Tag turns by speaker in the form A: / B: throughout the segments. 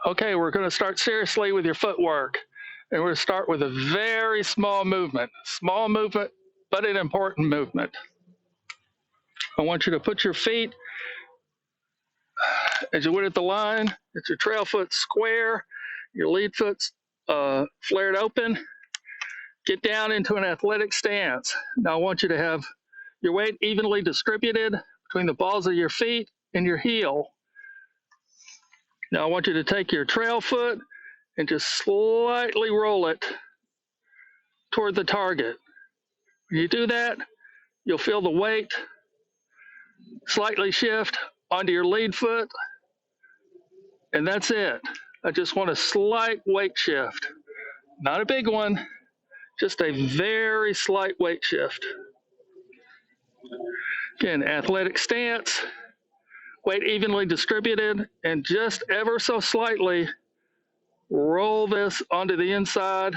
A: Okay, we're going to start seriously with your footwork. And we're going to start with a very small movement. Small movement, but an important movement. I want you to put your feet, as you would at the line, get your trail foot square, your lead foot flared open. Get down into an athletic stance. Now I want you to have your weight evenly distributed between the balls of your feet and your heel. Now I want you to take your trail foot and just slightly roll it toward the target. When you do that, you'll feel the weight slightly shift onto your lead foot, and that's it. I just want a slight weight shift. Not a big one, just a very slight weight shift. Again, athletic stance, weight evenly distributed, and just ever so slightly roll this onto the inside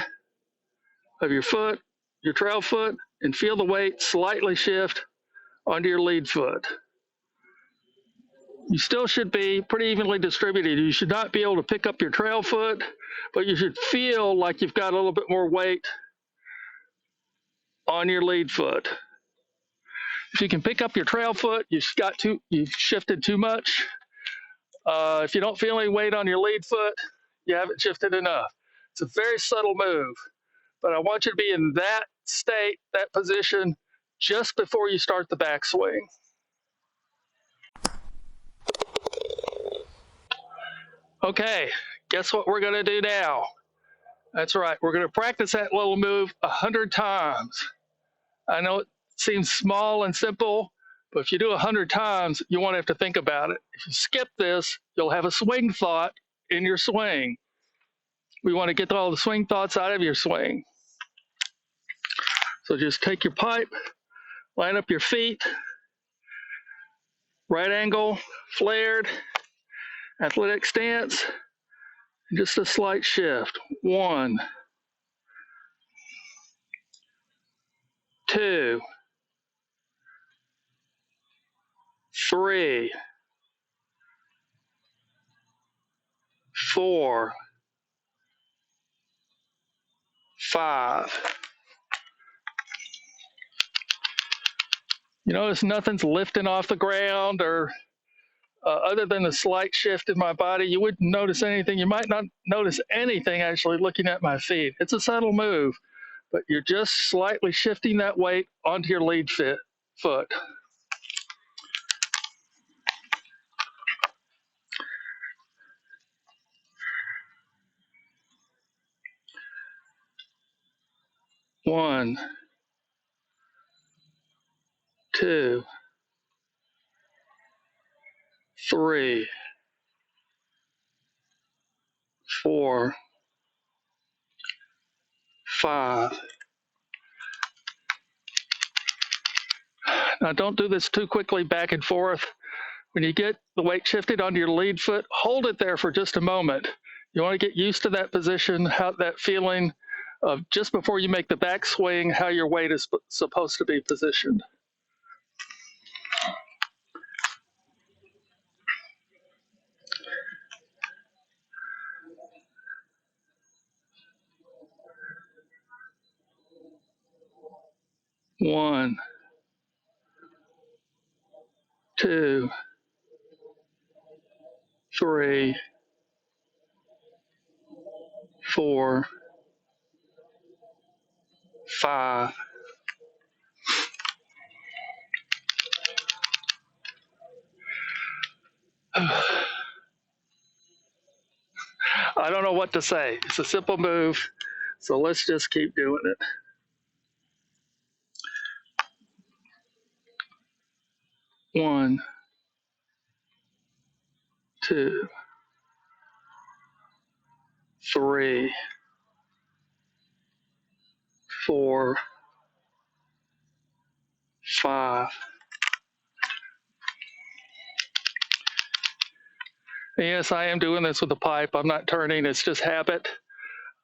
A: of your foot, your trail foot, and feel the weight slightly shift onto your lead foot. You still should be pretty evenly distributed. You should not be able to pick up your trail foot, but you should feel like you've got a little bit more weight on your lead foot. If you can pick up your trail foot, you've shifted too much. If you don't feel any weight on your lead foot, you haven't shifted enough. It's a very subtle move, but I want you to be in that state, that position, just before you start the backswing. Okay, guess what we're going to do now? That's right, we're going to practice that little move 100 times. I know it seems small and simple, but if you do 100 times, you won't have to think about it. If you skip this, you'll have a swing thought in your swing. We want to get all the swing thoughts out of your swing. So just take your pipe, line up your feet, right angle, flared, athletic stance, and just a slight shift. 1, 2, 3, 4, 5. You notice nothing's lifting off the ground or other than a slight shift in my body. You wouldn't notice anything. You might not notice anything actually looking at my feet. It's a subtle move, but you're just slightly shifting that weight onto your lead foot. One, 2, 3, 4, 5. Now don't do this too quickly back and forth. When you get the weight shifted onto your lead foot, hold it there for just a moment. You want to get used to that position, that feeling of just before you make the backswing, how your weight is supposed to be positioned. One, 2, 3, 4, 5. I don't know what to say. It's a simple move, so let's just keep doing it. 1, 2, 3, 4, 5. Yes, I am doing this with the pipe. I'm not turning. It's just habit.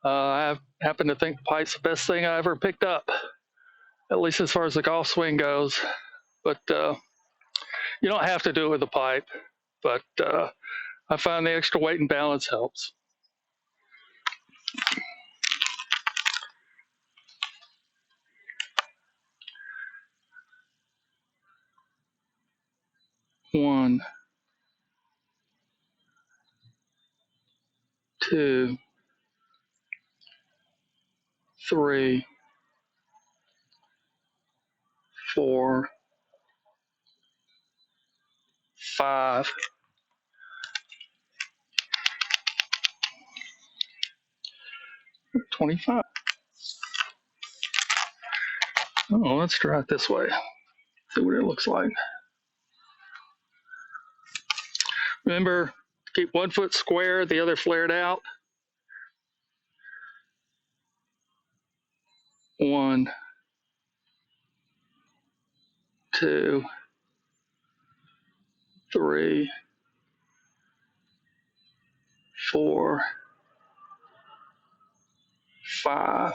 A: I happen to think the pipe's the best thing I ever picked up, at least as far as the golf swing goes. But you don't have to do it with the pipe. But I find the extra weight and balance helps. One, two, three, four, five, 25. Oh, let's try it this way. See what it looks like. Remember, keep one foot square, the other flared out. One, two, three, four, five.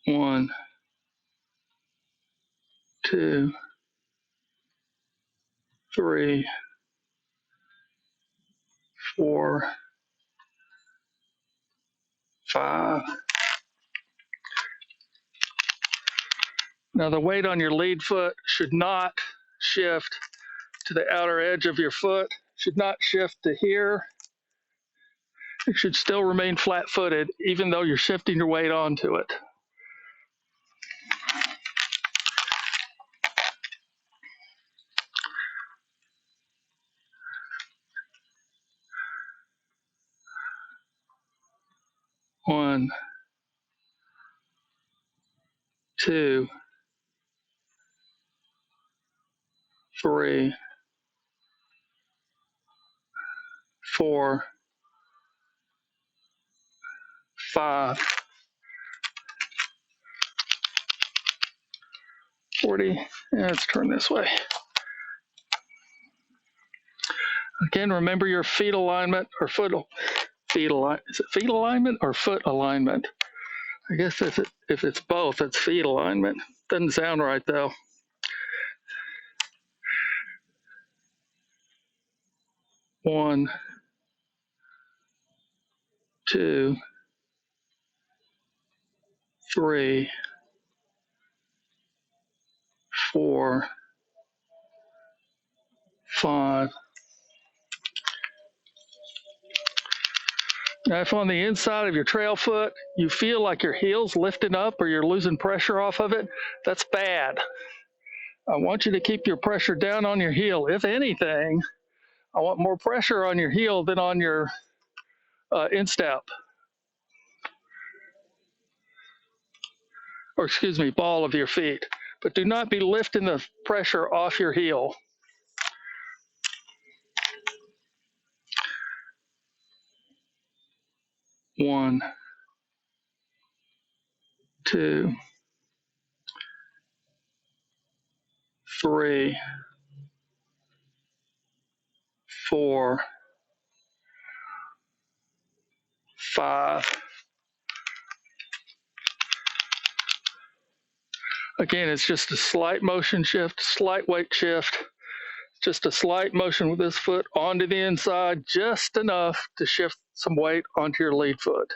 A: One, two, three, four, five. Now the weight on your lead foot should not shift to the outer edge of your foot, should not shift to here. It should still remain flat-footed even though you're shifting your weight onto it. One, two, three, four, five, 40. Let's turn this way. Again, remember your feet alignment or feet alignment. Is it feet alignment or foot alignment? I guess if it's both, it's feet alignment. Doesn't sound right though. One, two, three, four, five. Now, if on the inside of your trail foot you feel like your heel's lifting up or you're losing pressure off of it, that's bad. I want you to keep your pressure down on your heel. If anything, I want more pressure on your heel than on your instep. Or excuse me, ball of your feet. But do not be lifting the pressure off your heel. One, two, three, four, five. Again, it's just a slight motion shift, slight weight shift, just a slight motion with this foot onto the inside, just enough to shift some weight onto your lead foot.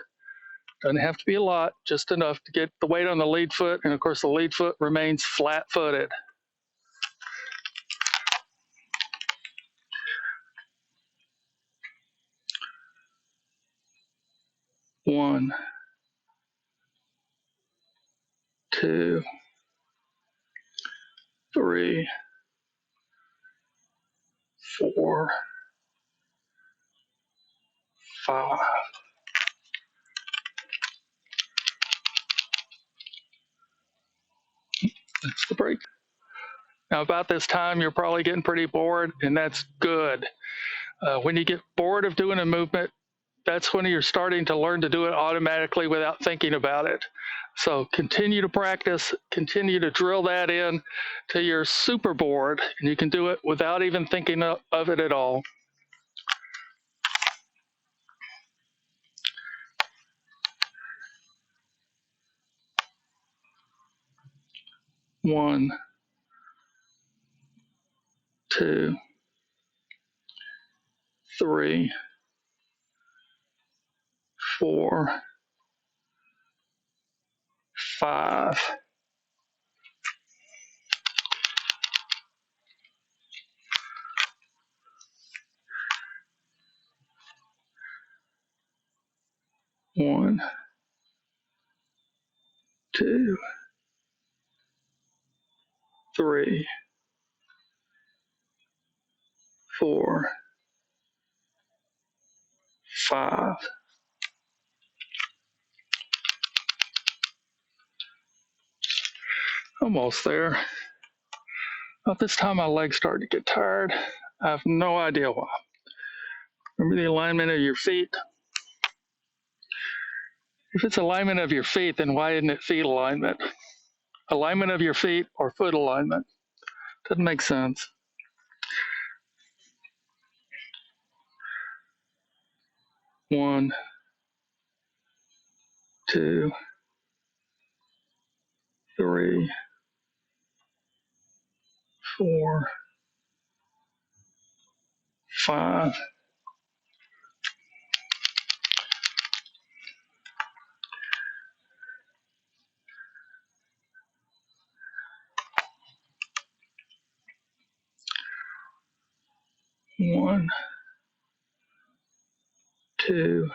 A: Doesn't have to be a lot, just enough to get the weight on the lead foot, and of course the lead foot remains flat-footed. One, two, three, four, five. That's the break. Now, about this time, you're probably getting pretty bored, and that's good. When you get bored of doing a movement, that's when you're starting to learn to do it automatically without thinking about it. So continue to practice, continue to drill that in to your super board, and you can do it without even thinking of it at all. One, two, three, four, five. One, two, three, four, five. Almost there. About this time, my legs start to get tired. I have no idea why. Remember the alignment of your feet. If it's alignment of your feet, then why isn't it feet alignment? Alignment of your feet or foot alignment? Doesn't make sense. One, two, three, four, five. One, two,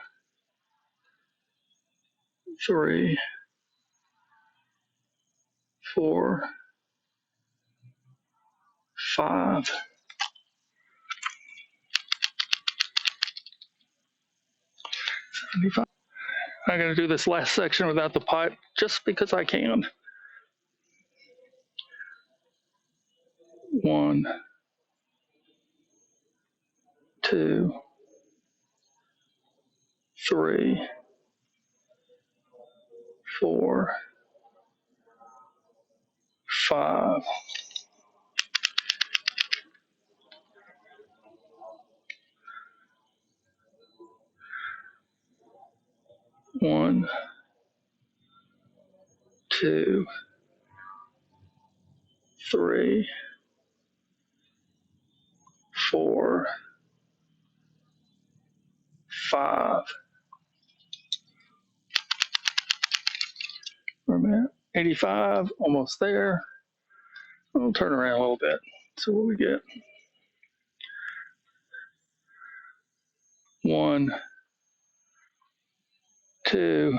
A: three, four, five. I'm going to do this last section without the pipe just because I can. One, two, three, four, five. One, two, three, four, five. We're at 85, almost there. We'll turn around a little bit. So what we get? One, two,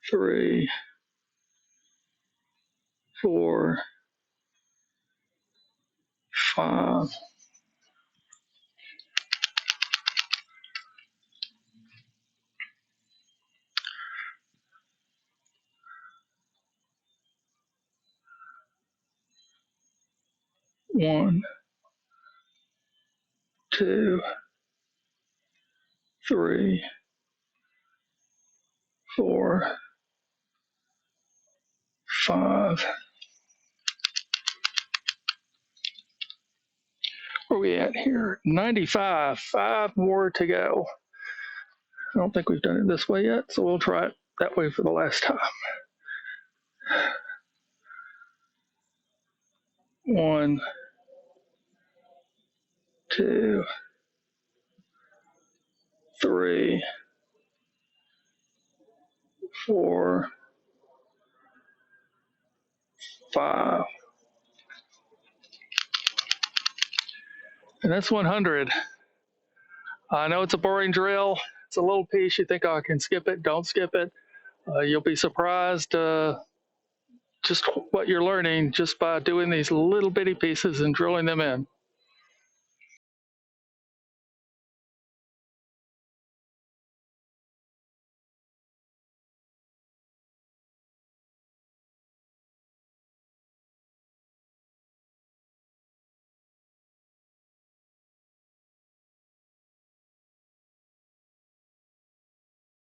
A: three, four, five. One, two, three, four, five. Where are we at here? 95. 5 more to go. I don't think we've done it this way yet, so we'll try it that way for the last time. One, two, three, four, five. And that's 100. I know it's a boring drill. It's a little piece. You think, oh, I can skip it. Don't skip it. You'll be surprised just what you're learning just by doing these little bitty pieces and drilling them in.